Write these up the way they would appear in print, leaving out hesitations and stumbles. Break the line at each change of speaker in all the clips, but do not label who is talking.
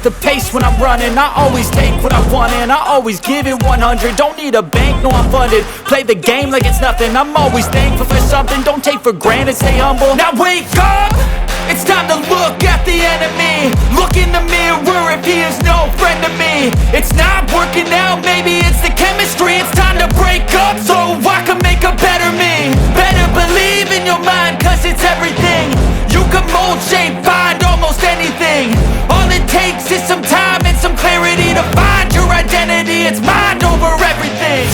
the pace when I'm running. I always take what I want and I always give it 100. Don't need a bank, no I'm funded. Play the game like it's nothing. I'm always thankful for something. Don't take for granted, stay humble. Now wake up, it's time to look at the enemy. Look in the mirror if he is no friend to me. It's not working out, maybe it's the chemistry. It's time to break up so I can make a better me. Better believe in your mind, cause it's everything. You can mold, shape, find almost anything. All it takes is some time and some clarity to find your identity. It's mind over everything.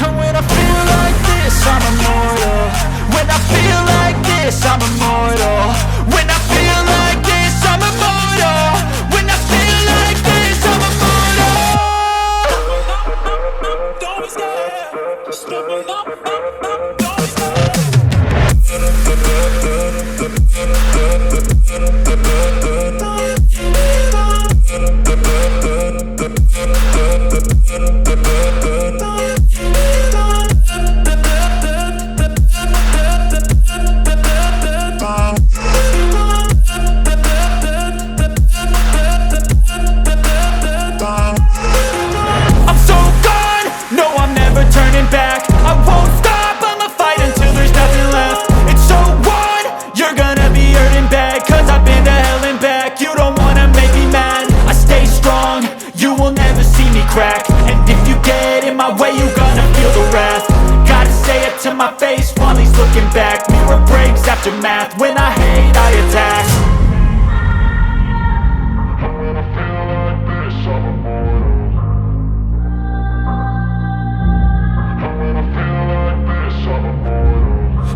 And when I feel like this, I'm immortal. When I feel like this, I'm immortal. When I feel like this, I'm immortal. When I feel like this, I'm immortal. Don't be scared. Just double up, don't be scared. And if you get in my way, you gonna feel the wrath. Gotta say it to my face while he's looking back. Mirror breaks after math. When I hate, I attack. And when I feel like this, I'm immortal. And when I feel like this, I'm immortal.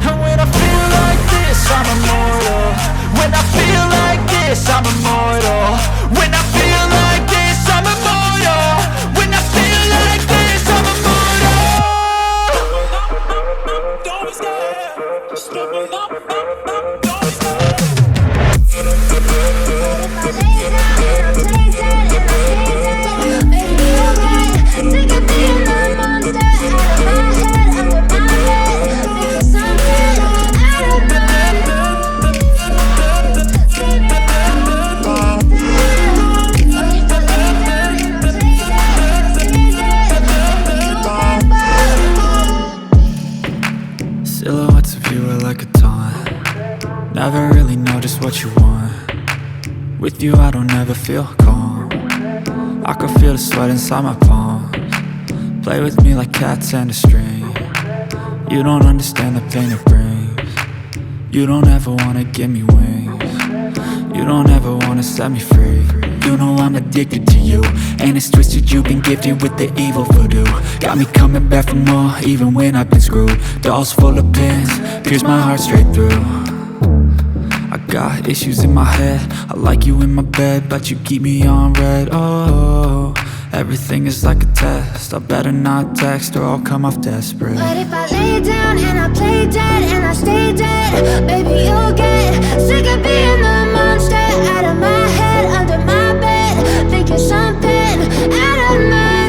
And when I feel like this, I'm immortal. When I feel like this, I'm immortal. When I feel like this, I'm immortal. When I feel like this, I'm immortal. Don't be scared. Just double up, don't be scared. Take a beat, the monster out of my head, under my bed, thinking something out of my silhouettes of you are like a taunt. Never really know just what you want. With you I don't ever feel calm. I can feel the sweat inside my palms. Play with me like cats and a string. You don't understand the pain it brings. You don't ever wanna give me wings. You don't ever wanna set me free. You know I'm addicted to you, and it's twisted, you've been gifted with the evil voodoo. Got me coming back for more, even when I've been screwed. Dolls full of pins, pierce my heart straight through. I got issues in my head, I like you in my bed, but you keep me on red. Oh, everything is like a test. I better not text or I'll come off desperate.
But if I lay down and I play dead and I stay dead, baby you'll get sick of being the monster out of my head, under my bed, thinking something out of my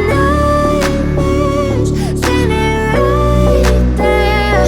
nightmares, standing right there.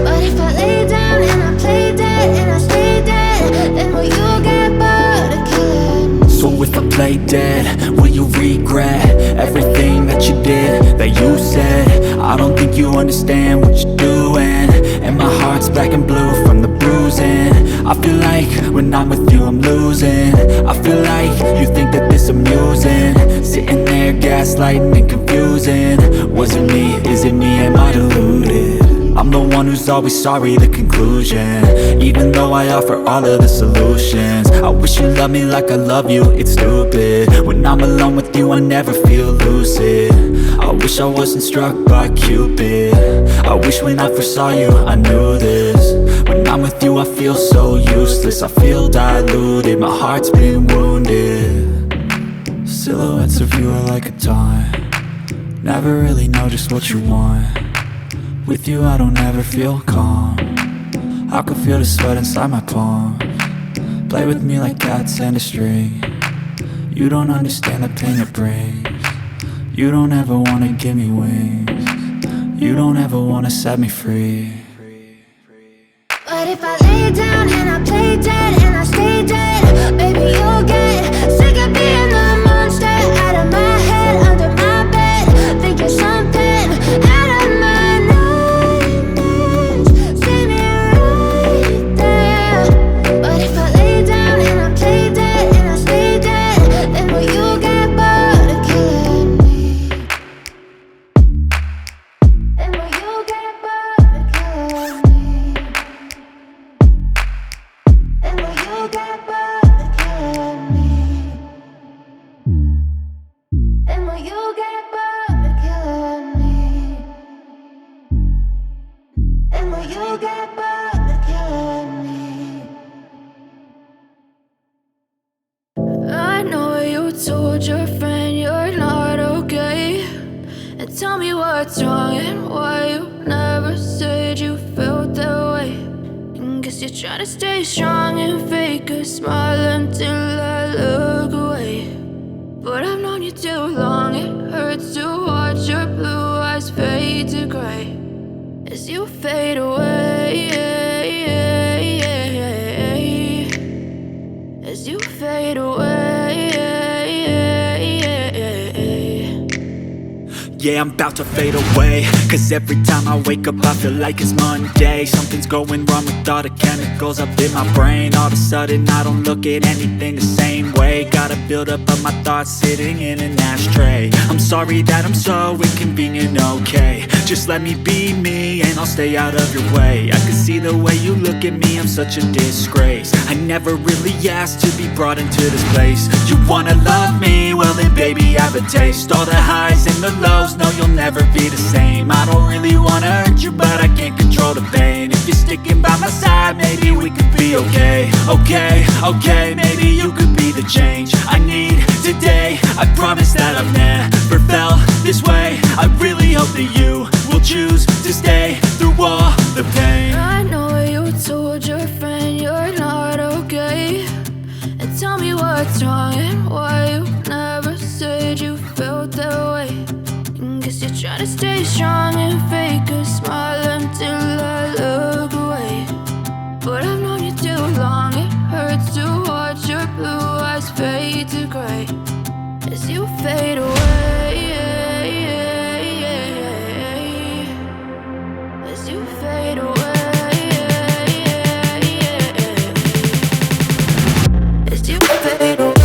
But if I lay down and I play dead and I stay dead, then will you get bored of killing?
So if I play dead, will you regret everything that you did, that you said? I don't think you understand what you're doing, and my heart's black and blue from the bruising. I feel like when I'm with you I'm losing. I feel like you think that this amusing, sitting there gaslighting and confusing. Was it me? Is it me? Am I deluded? I'm the one who's always sorry, the conclusion. Even though I offer all of the solutions, I wish you loved me like I love you, it's stupid. When I'm alone with you I never feel lucid. I wish I wasn't struck by Cupid. I wish when I first saw you I knew this. When I'm with you I feel so useless, I feel diluted, my heart's been wounded. Silhouettes of you are like a taunt. Never really know just what you want. With you I don't ever feel calm. I can feel the sweat inside my palms. Play with me like cats and a string. You don't understand the pain it brings. You don't ever wanna give me wings. You don't ever wanna set me free.
But if I lay down and I play dead and I stay dead, baby, you'll get sick of being the monster out of my head, under my bed, thinking something out of my nightmares. See me right there. But if I lay down and I play dead and I stay dead, then will you get bored of killing me? Then will you get bored of killing me? And will you get bored of killing me? And will you get bored of killing me? And will you get bored of killing me? I know you told your friend you're not okay, and tell me what's wrong and why you never said you felt that way. Guess you're trying to stay strong and fake a smile until I look away. But I've known you too long, it hurts to watch your blue eyes fade to gray as you fade away. As you fade away.
Yeah, I'm about to fade away, cause every time I wake up I feel like it's Monday. Something's going wrong with all the chemicals up in my brain. All of a sudden I don't look at anything the same way. Gotta build up of my thoughts sitting in an ashtray. I'm sorry that I'm so inconvenient, okay. Just let me be me and I'll stay out of your way. I can see the way you look at me, I'm such a disgrace. I never really asked to be brought into this place. You wanna love me? Well then baby I have a taste. All the highs and the lows, no you'll never be the same. I don't really wanna hurt you but I can't control the pain. If you're sticking by my side maybe we could be okay. Okay, maybe you could be the change I need today. I promise that I've never felt this way. I really hope that you will choose to stay through all the pain.
I know you told your friend you're not okay, and tell me what's wrong and why you never said you felt that way. Guess you're trying to stay strong and fake a smile until I look away. But I've known you too long, it hurts to watch your blue eyes fade to gray as you fade away. As you fade away. As you fade away.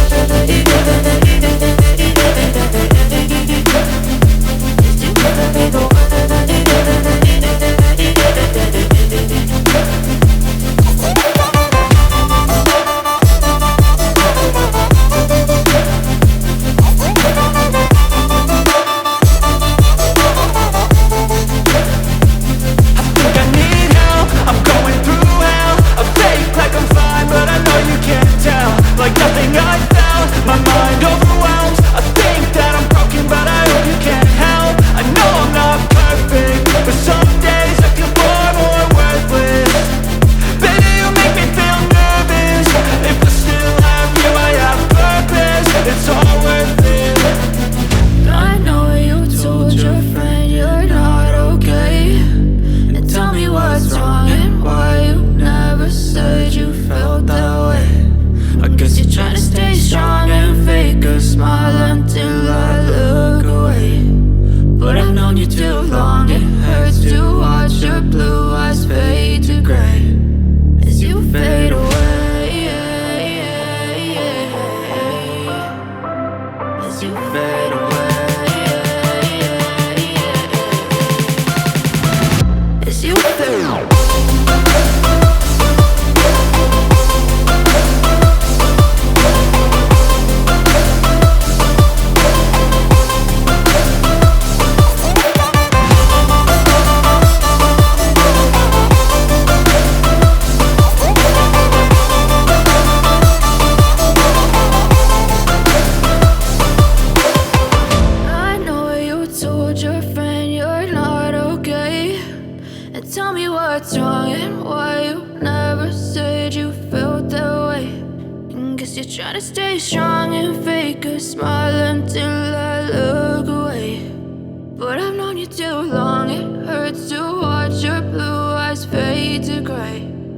Guess you're trying to stay strong and fake a smile until I look away.
cry.